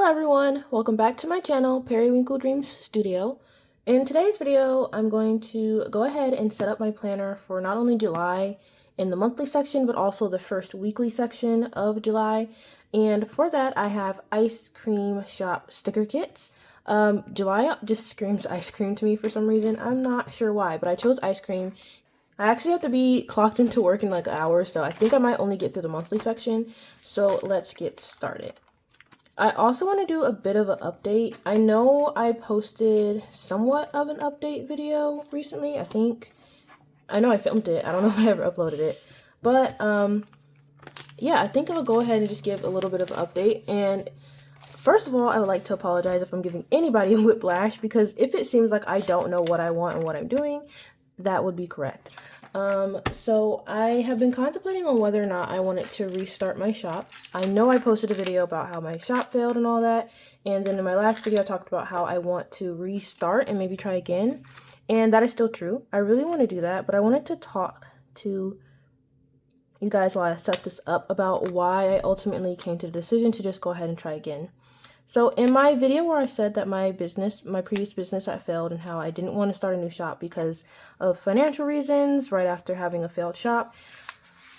Hello everyone, welcome back to my channel, Periwinkle Dreams Studio. In today's video, I'm going to go ahead and set up my planner for not only July in the monthly section, but also the first weekly section of July. And for that, I have ice cream shop sticker kits. July just screams ice cream to me for some reason. I'm not sure why, but I chose ice cream. I actually have to be clocked into work in like an hour, so I think I might only get through the monthly section. So let's get started. I also want to do a bit of an update. I know I posted somewhat of an update video recently, I know I filmed it. I don't know if I ever uploaded it. But, yeah, I think I will go ahead and just give a little bit of an update. And first of all, I would like to apologize if I'm giving anybody a whiplash, because if it seems like I don't know what I want and what I'm doing, that would be correct. So I have been contemplating on whether or not I wanted to restart my shop. I know I posted a video about how my shop failed and all that, and then in my last video I talked about how I want to restart and maybe try again, and that is still true. I really want to do that, but I wanted to talk to you guys while I set this up about why I ultimately came to the decision to just go ahead and try again. So in my video where I said that my previous business had failed and how I didn't want to start a new shop because of financial reasons right after having a failed shop,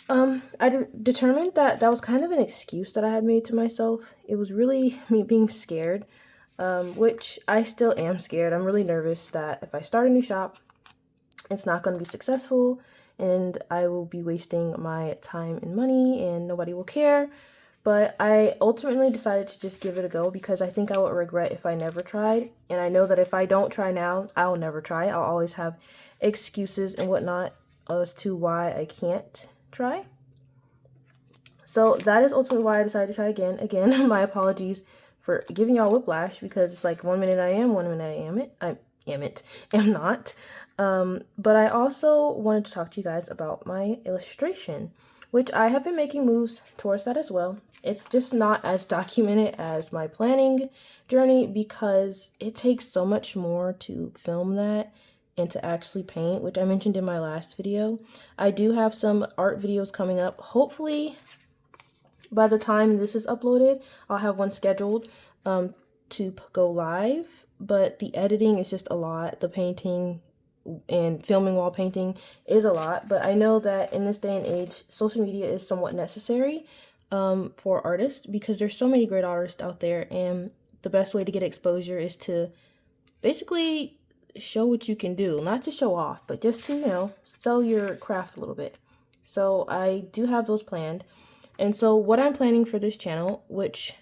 I determined that that was kind of an excuse that I had made to myself. It was really me being scared, which I still am scared. I'm really nervous that if I start a new shop, it's not going to be successful and I will be wasting my time and money and nobody will care. But I ultimately decided to just give it a go because I think I would regret if I never tried. And I know that if I don't try now, I'll never try. I'll always have excuses and whatnot as to why I can't try. So that is ultimately why I decided to try again. Again, my apologies for giving y'all whiplash because it's like 1 minute I am, 1 minute I am not. But I also wanted to talk to you guys about my illustration, which I have been making moves towards that as well. It's just not as documented as my planning journey because it takes so much more to film that and to actually paint, which I mentioned in my last video. I do have some art videos coming up. Hopefully, by the time this is uploaded, I'll have one scheduled to go live, but the editing is just a lot. The painting and filming while painting is a lot, but I know that in this day and age, social media is somewhat necessary for artists because there's so many great artists out there, and the best way to get exposure is to basically show what you can do, not to show off, but just to, you know, sell your craft a little bit. So I do have those planned. And so what I'm planning for this channel, which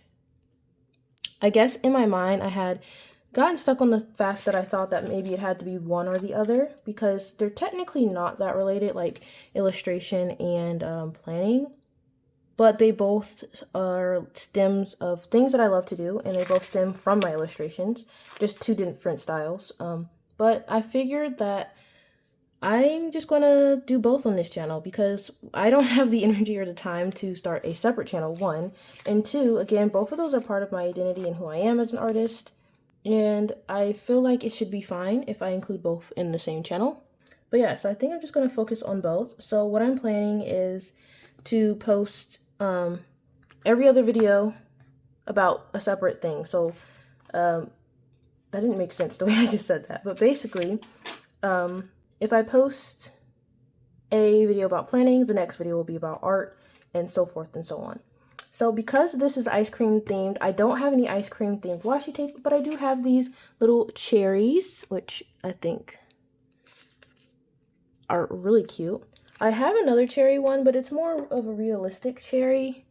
I guess in my mind I had gotten stuck on the fact that I thought that maybe it had to be one or the other because they're technically not that related, like illustration and planning, but they both are stems of things that I love to do, and they both stem from my illustrations, just two different styles. But I figured that I'm just gonna do both on this channel because I don't have the energy or the time to start a separate channel, one, and two, again, both of those are part of my identity and who I am as an artist. And I feel like it should be fine if I include both in the same channel. But yeah, so I think I'm just going to focus on both. So what I'm planning is to post every other video about a separate thing. So that didn't make sense the way I just said that. But basically, if I post a video about planning, the next video will be about art and so forth and so on. So because this is ice cream themed, I don't have any ice cream themed washi tape, but I do have these little cherries, which I think are really cute. I have another cherry one, but it's more of a realistic cherry.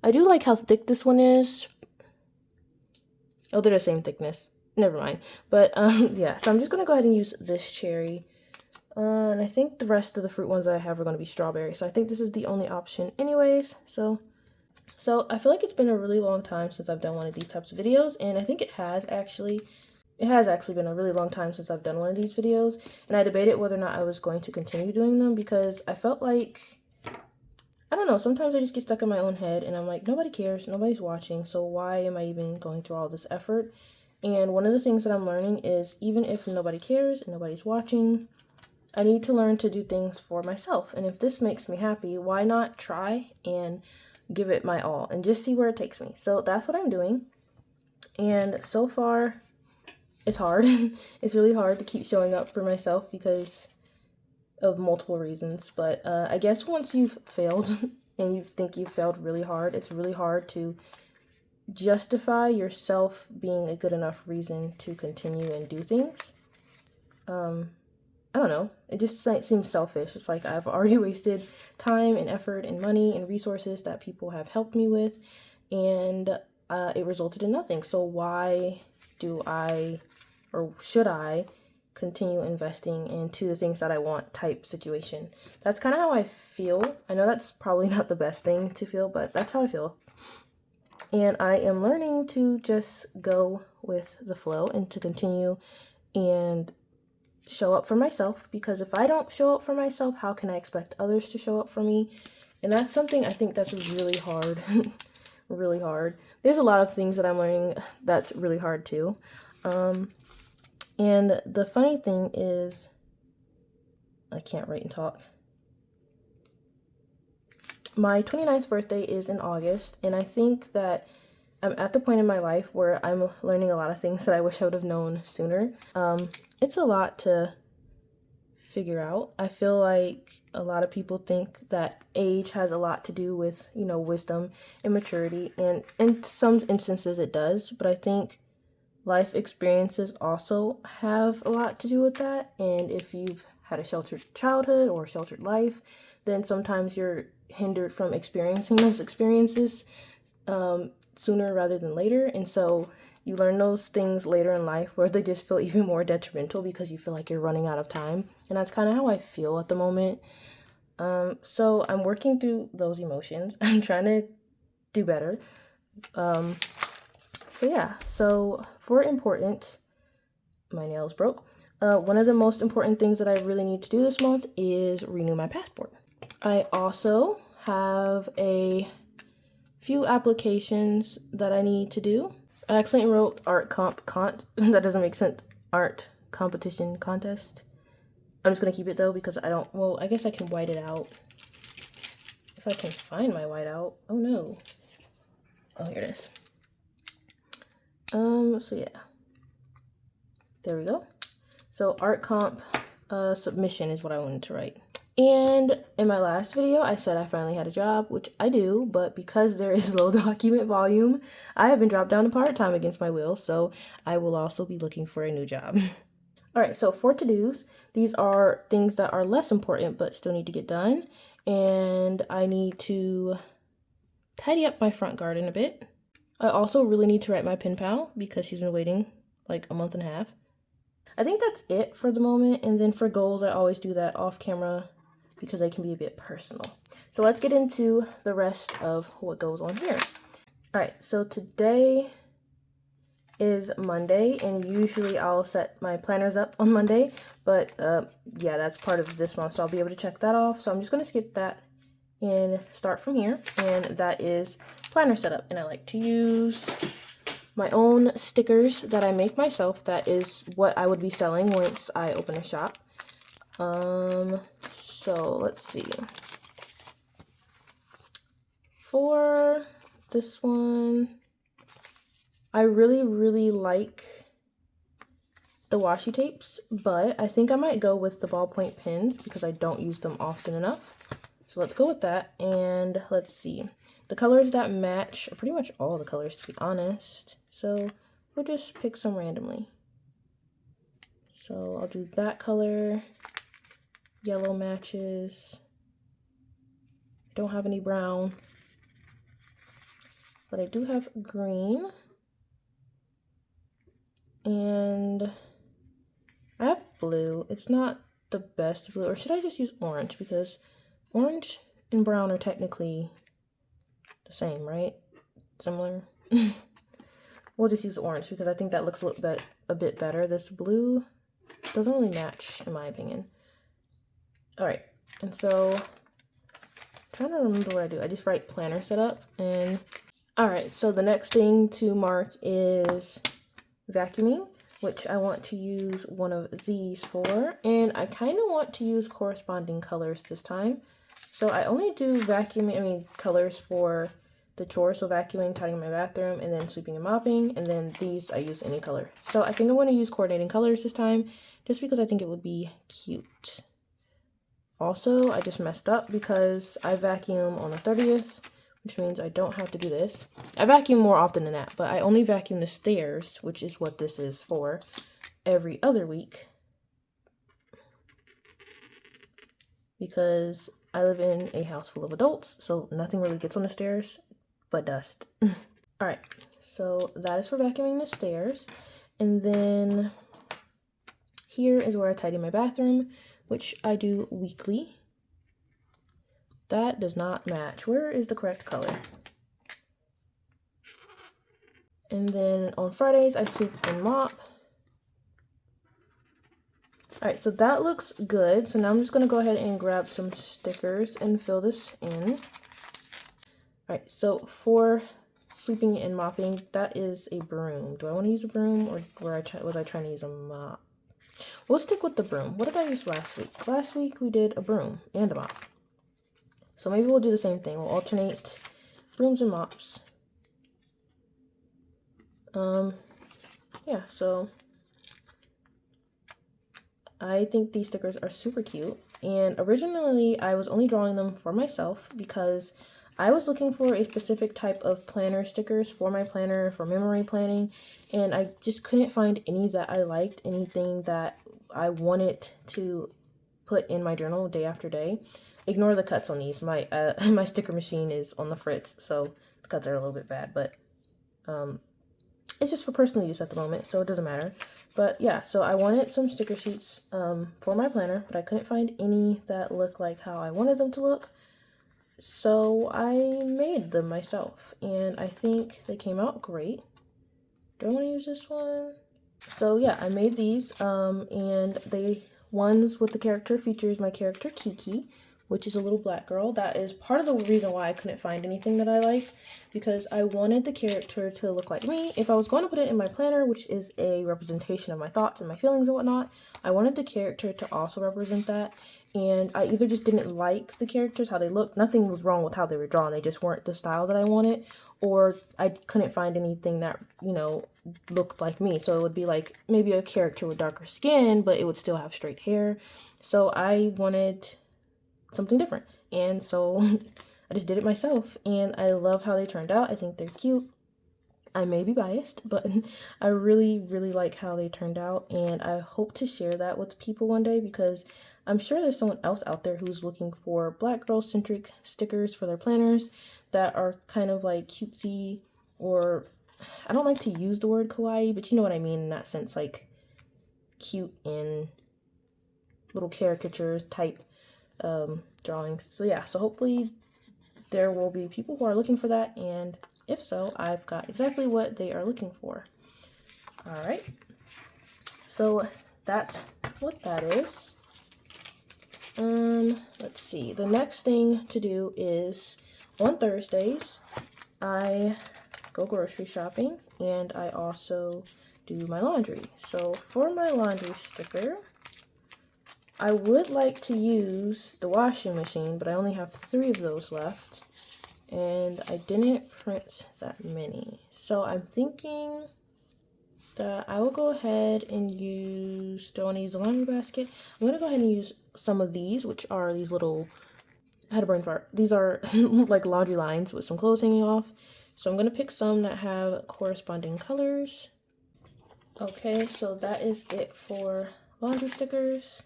I do like how thick this one is. Oh, they're the same thickness. Never mind. But yeah, so I'm just going to go ahead and use this cherry. And I think the rest of the fruit ones that I have are going to be strawberry. So I think this is the only option anyways. So I feel like it's been a really long time since I've done one of these types of videos, and I think it has actually been a really long time since I've done one of these videos, and I debated whether or not I was going to continue doing them because I felt like, I don't know, sometimes I just get stuck in my own head and I'm like, nobody cares, nobody's watching, so why am I even going through all this effort? And one of the things that I'm learning is even if nobody cares and nobody's watching, I need to learn to do things for myself, and if this makes me happy, why not try and give it my all and just see where it takes me. So that's what I'm doing. And so far, it's hard. It's really hard to keep showing up for myself because of multiple reasons. But I guess once you've failed and you think you've failed really hard, it's really hard to justify yourself being a good enough reason to continue and do things. I don't know. It just seems selfish. It's like I've already wasted time and effort and money and resources that people have helped me with, and it resulted in nothing. So why do I, or should I, continue investing into the things that I want type situation? That's kind of how I feel. I know that's probably not the best thing to feel, but that's how I feel. And I am learning to just go with the flow and to continue and show up for myself, because if I don't show up for myself, how can I expect others to show up for me? And that's something I think that's really hard. Really hard. There's a lot of things that I'm learning that's really hard too. And the funny thing is, I can't write and talk. My 29th birthday is in August, and I think that I'm at the point in my life where I'm learning a lot of things that I wish I would have known sooner. It's a lot to figure out. I feel like a lot of people think that age has a lot to do with, you know, wisdom and maturity, and in some instances it does, but I think life experiences also have a lot to do with that. And if you've had a sheltered childhood or a sheltered life, then sometimes you're hindered from experiencing those experiences sooner rather than later. And so you learn those things later in life where they just feel even more detrimental because you feel like you're running out of time. And that's kind of how I feel at the moment. So I'm working through those emotions. I'm trying to do better. So yeah, so for important, my nails broke. One of the most important things that I really need to do this month is renew my passport. I also have a few applications that I need to do. I accidentally wrote art that doesn't make sense. Art competition contest. I'm just gonna keep it though because I guess I can white it out. If I can find my whiteout. Oh no. Oh, here it is. So yeah. There we go. So art comp submission is what I wanted to write. And in my last video, I said I finally had a job, which I do, but because there is low document volume, I have been dropped down to part-time against my will, so I will also be looking for a new job. All right, so for to-dos, these are things that are less important but still need to get done, and I need to tidy up my front garden a bit. I also really need to write my pen pal because she's been waiting like a month and a half. I think that's it for the moment, and then for goals, I always do that off camera because they can be a bit personal. So let's get into the rest of what goes on here. All right, so today is Monday, and usually I'll set my planners up on Monday, but yeah, that's part of this month, so I'll be able to check that off. So I'm just gonna skip that and start from here, and that is planner setup. And I like to use my own stickers that I make myself. That is what I would be selling once I open a shop. So let's see. For this one, I really like the washi tapes, but I think I might go with the ballpoint pens because I don't use them often enough. So let's go with that, and let's see. The colors that match are pretty much all the colors, to be honest. So we'll just pick some randomly. So I'll do that color. Yellow matches. Don't have any brown, but I do have green. And I have blue. It's not the best blue, or should I just use orange? Because orange and brown are technically the same, right? Similar. We'll just use orange because I think that looks a bit better. This blue doesn't really match, in my opinion. All right, and so I'm trying to remember what I do. I just write planner setup, and all right, so the next thing to mark is vacuuming, which I want to use one of these for, and I kind of want to use corresponding colors this time. So I only do colors for the chores, so vacuuming, tidying my bathroom, and then sweeping and mopping. And then these I use any color. So I think I'm going to use coordinating colors this time, just because I think it would be cute. Also, I just messed up because I vacuum on the 30th, which means I don't have to do this. I vacuum more often than that, but I only vacuum the stairs, which is what this is for, every other week. Because I live in a house full of adults, so nothing really gets on the stairs but dust. Alright, so that is for vacuuming the stairs. And then here is where I tidy my bathroom, which I do weekly. That does not match. Where is the correct color? And then on Fridays, I sweep and mop. Alright, so that looks good. So now I'm just going to go ahead and grab some stickers and fill this in. Alright, so for sweeping and mopping, that is a broom. Do I want to use a broom, or was I trying to use a mop? We'll stick with the broom. What did I use last week? Last week we did a broom and a mop. So maybe we'll do the same thing. We'll alternate brooms and mops. Yeah, so I think these stickers are super cute, and originally I was only drawing them for myself because I was looking for a specific type of planner stickers for my planner for memory planning, and I just couldn't find any that I liked, anything that I wanted to put in my journal day after day. Ignore the cuts on these. My my sticker machine is on the fritz, so the cuts are a little bit bad, but it's just for personal use at the moment, so it doesn't matter. But yeah, so I wanted some sticker sheets for my planner, but I couldn't find any that looked like how I wanted them to look. So I made them myself, and I think they came out great. Do I want to use this one? So yeah, I made these, and they ones with the character features my character Kiki, which is a little black girl. That is part of the reason why I couldn't find anything that I liked, because I wanted the character to look like me. If I was going to put it in my planner, which is a representation of my thoughts and my feelings and whatnot, I wanted the character to also represent that. And I either just didn't like the characters, how they looked. Nothing was wrong with how they were drawn. They just weren't the style that I wanted. Or I couldn't find anything that, you know, looked like me. So it would be like maybe a character with darker skin, but it would still have straight hair. So I wanted something different. And so I just did it myself. And I love how they turned out. I think they're cute. I may be biased, but I really, really like how they turned out. And I hope to share that with people one day, because I'm sure there's someone else out there who's looking for black girl-centric stickers for their planners that are kind of like cutesy, or I don't like to use the word kawaii, but you know what I mean in that sense, like cute and little caricature type drawings. So yeah, so hopefully there will be people who are looking for that, and if so, I've got exactly what they are looking for. All right, so that's what that is. Let's see. The next thing to do is on Thursdays, I go grocery shopping, and I also do my laundry. So for my laundry sticker, I would like to use the washing machine, but I only have 3 of those left, and I didn't print that many. So I'm thinking that I will go ahead and use, do I want to use a laundry basket? I'm going to go ahead and use some of these, which are these little, I had a brain fart. These are like laundry lines with some clothes hanging off. So I'm going to pick some that have corresponding colors. Okay, so that is it for laundry stickers.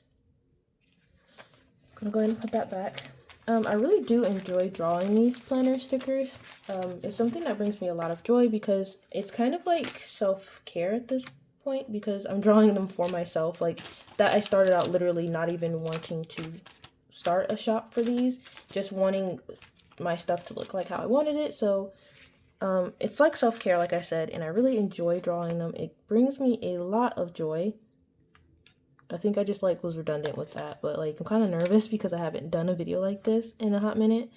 I'm going to go ahead and put that back. I really do enjoy drawing these planner stickers. It's something that brings me a lot of joy, because it's kind of like self-care at this point, because I'm drawing them for myself. Like that, I started out literally not even wanting to start a shop for these, just wanting my stuff to look like how I wanted it. So it's like self-care, like I said, and I really enjoy drawing them. It brings me a lot of joy. I think I just like was redundant with that, but like I'm kind of nervous because I haven't done a video like this in a hot minute.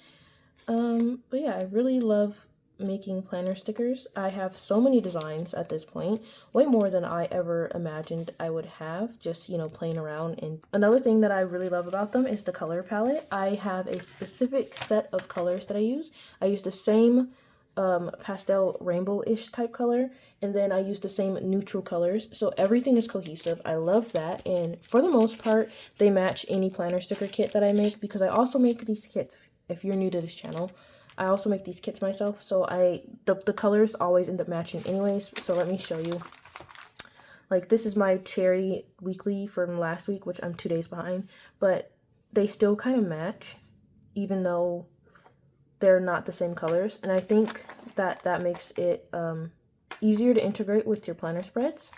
But yeah, I really love making planner stickers. I have so many designs at this point, way more than I ever imagined I would have, just, you know, playing around. And another thing that I really love about them is the color palette. I have a specific set of colors that I use. I use the same pastel rainbow-ish type color, and then I used the same neutral colors, so everything is cohesive. I love that, and for the most part, they match any planner sticker kit that I make, because I also make these kits. If you're new to this channel, I also make these kits myself, so the colors always end up matching anyways. So let me show you. Like, this is my cherry weekly from last week, which I'm 2 days behind, but they still kind of match, even though they're not the same colors. And I think that makes it easier to integrate with your planner spreads.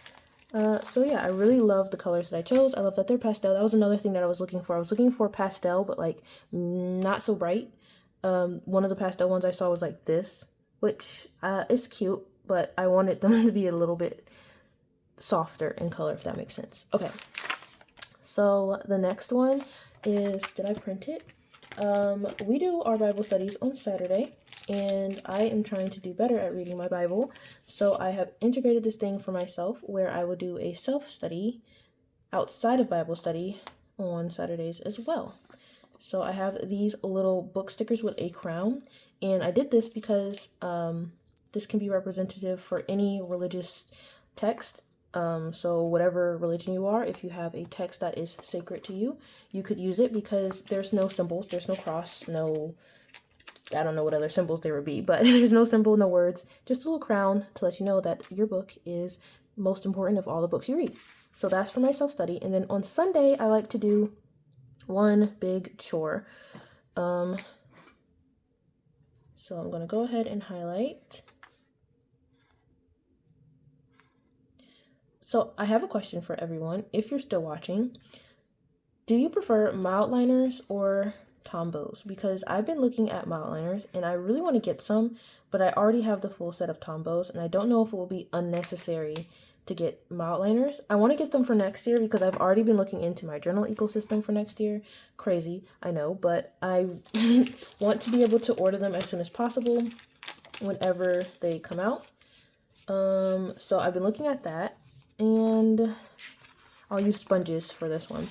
So yeah, I really love the colors that I chose. I love that they're pastel. That was another thing that I was looking for. I was looking for pastel, but like not so bright. One of the pastel ones I saw was like this, which is cute, but I wanted them to be a little bit softer in color, if that makes sense. Okay, so the next one is, did I print it? We do our Bible studies on Saturday, and I am trying to do better at reading my Bible, so I have integrated this thing for myself where I will do a self-study outside of Bible study on Saturdays as well. So I have these little book stickers with a crown, and I did this because this can be representative for any religious text. So whatever religion you are, if you have a text that is sacred to you, you could use it, because there's no symbols, there's no cross, no, I don't know what other symbols there would be, but there's no symbol, no words, just a little crown to let you know that your book is most important of all the books you read. So that's for my self-study. And then on Sunday, I like to do one big chore. So I'm going to go ahead and highlight. So I have a question for everyone. If you're still watching, do you prefer mild liners or Tombows? Because I've been looking at mild liners and I really want to get some, but I already have the full set of Tombows, and I don't know if it will be unnecessary to get mild liners. I want to get them for next year because I've already been looking into my journal ecosystem for next year. Crazy, I know, but I want to be able to order them as soon as possible whenever they come out. So I've been looking at that. And I'll use sponges for this one.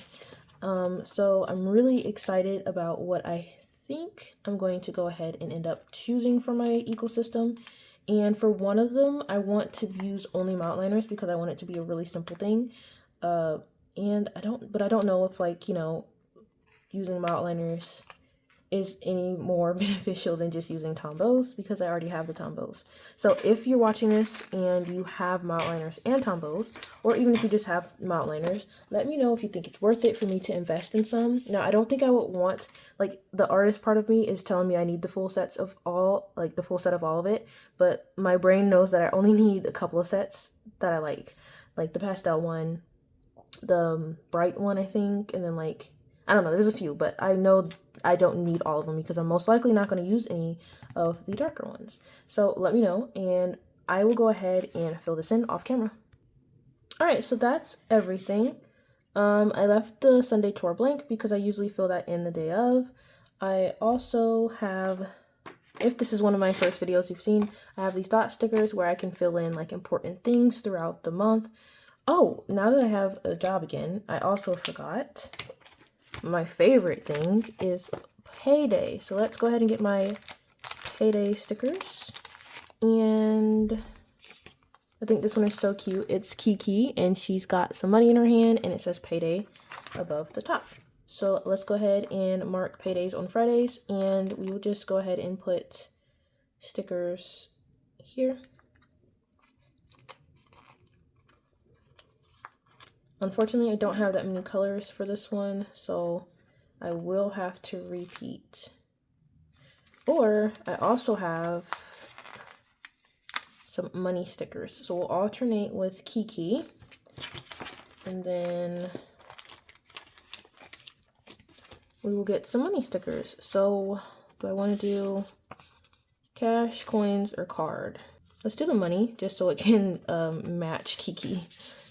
So I'm really excited about what I think I'm going to go ahead and end up choosing for my ecosystem. And for one of them, I want to use only mild liners because I want it to be a really simple thing. And I don't know if, like, you know, using mild liners is any more beneficial than just using Tombows, because I already have the Tombows. So if you're watching this and you have mild liners and Tombows, or even if you just have mild liners, let me know if you think it's worth it for me to invest in some. Now, I don't think I would want, like, the artist part of me is telling me I need the full sets of all, like the full set of all of it, but my brain knows that I only need a couple of sets that I like the pastel one, the bright one, I think, and then, like, I don't know, there's a few, but I know I don't need all of them because I'm most likely not going to use any of the darker ones. So let me know, and I will go ahead and fill this in off camera. All right, so that's everything. I left the Sunday tour blank because I usually fill that in the day of. I also have, if this is one of my first videos you've seen, I have these dot stickers where I can fill in like important things throughout the month. Oh, now that I have a job again, I also forgot. My favorite thing is payday. So let's go ahead and get my payday stickers. And I think this one is so cute. It's Kiki, and she's got some money in her hand, and it says payday above the top. So let's go ahead and mark paydays on Fridays, and we will just go ahead and put stickers here. Unfortunately, I don't have that many colors for this one, so I will have to repeat. Or I also have some money stickers. So we'll alternate with Kiki. And then we will get some money stickers. So do I want to do cash, coins, or card? Let's do the money just so it can match Kiki,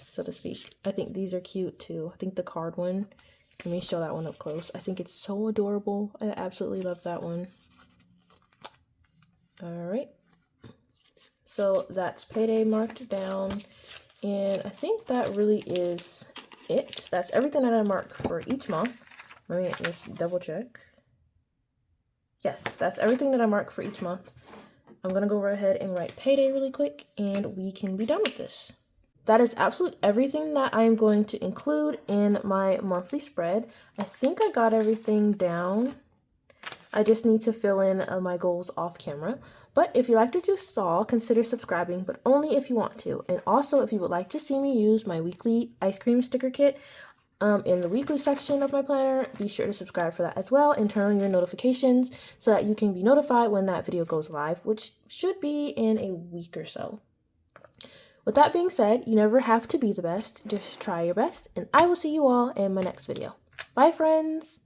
so to speak. I think these are cute too. I think the card one, let me show that one up close. I think it's so adorable. I absolutely love that one. All right. So that's payday marked down. And I think that really is it. That's everything that I mark for each month. Let me just double check. Yes, that's everything that I mark for each month. I'm gonna go right ahead and write payday really quick and we can be done with this. That is absolutely everything that I'm going to include in my monthly spread. I think I got everything down. I just need to fill in my goals off camera. But if you liked what you saw, consider subscribing, but only if you want to. And also, if you would like to see me use my weekly ice cream sticker kit in the weekly section of my planner, be sure to subscribe for that as well and turn on your notifications so that you can be notified when that video goes live, which should be in a week or so. With that being said, you never have to be the best, just try your best, and I will see you all in my next video. Bye, friends!